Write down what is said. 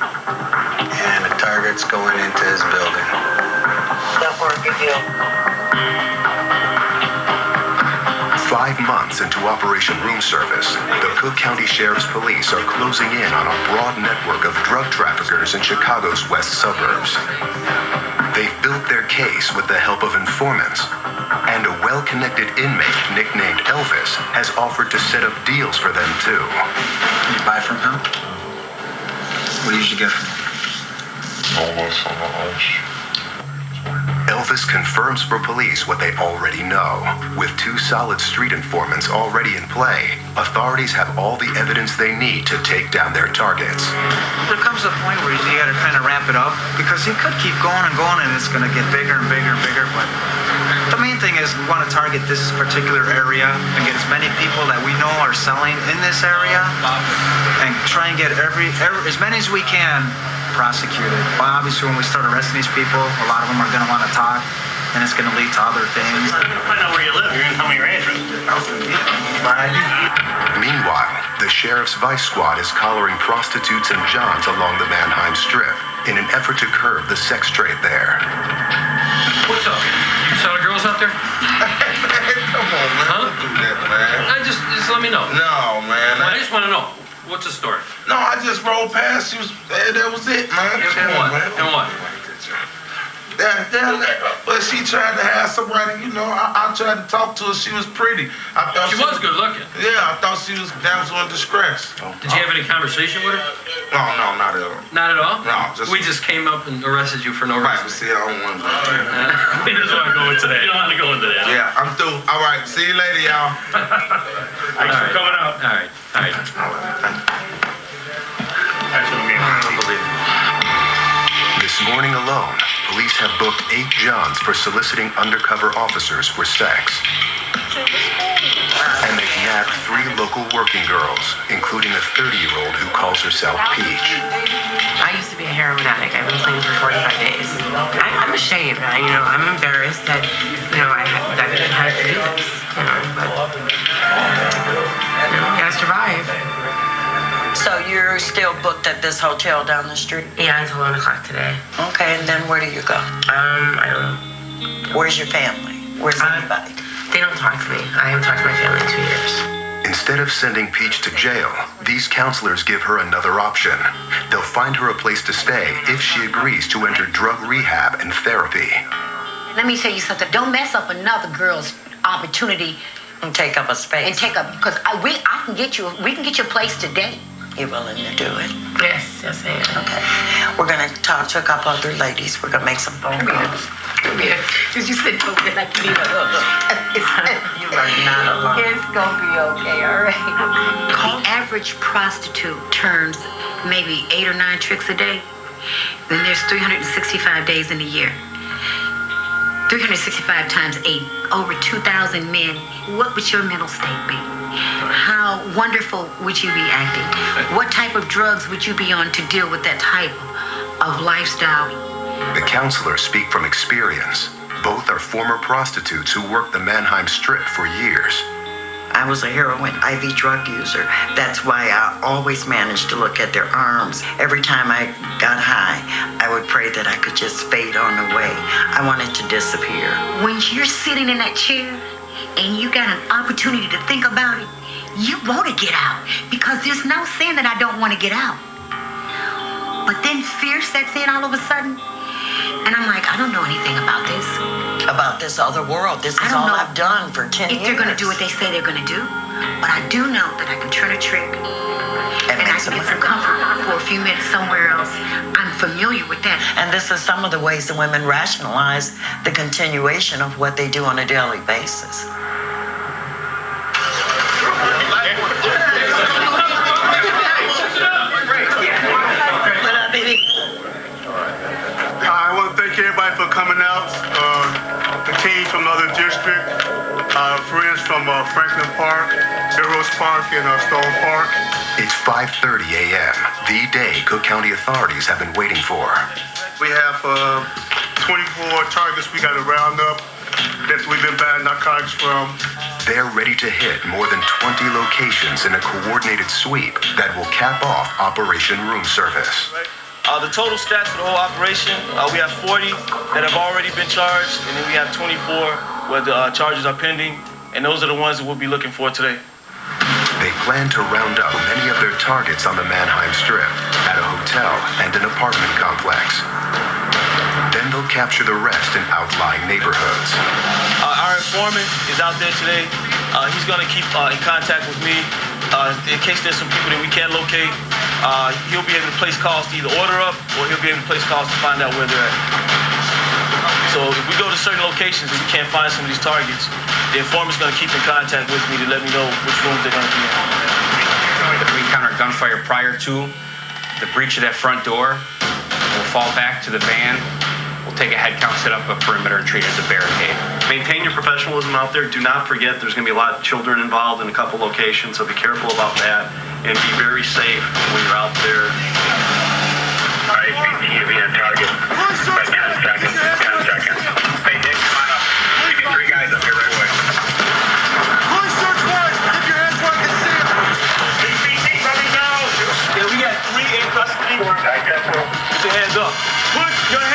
And the target's going into his building. That work, good deal. 5 months into Operation Room Service, the Cook County Sheriff's Police are closing in on a broad network of drug traffickers in Chicago's west suburbs. They've built their case with the help of informants, and a well-connected inmate nicknamed Elvis has offered to set up deals for them too. You buy from him? What do you usually get from him? Elvis confirms for police what they already know. With 2 solid street informants already in play, authorities have all the evidence they need to take down their targets. There comes a point where you gotta kind of wrap it up, because he could keep going and it's gonna get bigger and bigger and bigger, but the main thing is we want to target this particular area and get as many people that we know are selling in this area and try and get as many as we can prosecuted. But obviously when we start arresting these people, a lot of them are going to want to talk, and it's going to lead to other things. I'm going to find out where you live. You're going to tell me your address. Meanwhile, the sheriff's vice squad is collaring prostitutes and johns along the Mannheim Strip in an effort to curb the sex trade there. What's up? You saw the girls out there? Come on, man. Huh? Don't do that, man. Just let me know. No, man. I just want to know. What's the story? No, I just rolled past. That was it, man. And what? And what? But she tried to have somebody, I tried to talk to her. She was pretty. I thought She was good looking. Yeah, I thought she was damsel in distress. Did you have any conversation with her? No, not at all. Not at all? No, We just came up and arrested you for no Right, reason. see, I don't want to. We just want to go into that. You don't want to go into that. Yeah, I'm through. All right, see you later, y'all. Thanks for coming out. All right. That's what I mean. Unbelievable. This morning alone, police have booked 8 johns for soliciting undercover officers for sex. And they've nabbed 3 local working girls, including a 30-year-old who calls herself Peach. I used to be a heroin addict. I've been clean for 45 days. I'm ashamed. I'm embarrassed that, I had to do this. But you gotta survive. So you're still booked at this hotel down the street? Yeah, until 1 o'clock today. Okay, and then where do you go? I don't know. Where's your family? Where's anybody? They don't talk to me. I haven't talked to my family in 2 years. Instead of sending Peach to jail, these counselors give her another option. They'll find her a place to stay if she agrees to enter drug rehab and therapy. Let me tell you something. Don't mess up another girl's opportunity And take up a space. and take up, because we can get you a place today. You willing to do it? Yes, I am. Okay. We're going to talk to a couple other ladies. We're going to make some phone calls. Come here. Because you said don't get like you need a hug. You are not alone. It's going to be okay, all right? The average prostitute turns maybe 8 or 9 tricks a day. Then there's 365 days in a year. 365 times 8, over 2,000 men. What would your mental state be? How wonderful would you be acting? What type of drugs would you be on to deal with that type of lifestyle? The counselors speak from experience. Both are former prostitutes who worked the Mannheim Strip for years. I was a heroin IV drug user. That's why I always managed to look at their arms. Every time I got high, I would pray that I could just fade on away. I wanted to disappear. When you're sitting in that chair and you got an opportunity to think about it, you want to get out, because there's no saying that I don't want to get out. But then fear sets in all of a sudden, and I'm like, I don't know anything about this. About this other world. This is all I've done for 10 years. If they're going to do what they say they're going to do. But I do know that I can turn a trick and I can get some comfort for a few minutes somewhere else. I'm familiar with that. And this is some of the ways the women rationalize the continuation of what they do on a daily basis. What up, baby? I want to thank everybody for coming out. The team from another district, friends from Franklin Park, Rose Park, and Stone Park. It's 5:30 a.m., the day Cook County authorities have been waiting for. We have 24 targets we got to round up that we've been buying narcotics from. They're ready to hit more than 20 locations in a coordinated sweep that will cap off Operation Room Service. The total stats for the whole operation, we have 40 that have already been charged, and then we have 24 where the charges are pending, and those are the ones that we'll be looking for today. They plan to round up many of their targets on the Mannheim Strip at a hotel and an apartment complex. Then they'll capture the rest in outlying neighborhoods. Our informant is out there today. He's going to keep in contact with me in case there's some people that we can't locate. He'll be able to place calls to either order up or he'll be able to place calls to find out where they're at. So if we go to certain locations and we can't find some of these targets, the informant's going to keep in contact with me to let me know which rooms they're going to be in. If we encounter gunfire prior to the breach of that front door, we'll fall back to the van. We'll take a head count, set up a perimeter, and treat it as a barricade. Maintain your professionalism out there. Do not forget there's going to be a lot of children involved in a couple locations, so be careful about that and be very safe when you're out there. All right, BTU be on target. 10 seconds. 10 seconds. Hey, Nick, come on up. We get 3 guys up here right away. Police search warrant. Keep your hands where I can see them. BT coming down. Yeah, we got 3 in custody. All right, that's all. Put your hands up. Put your hands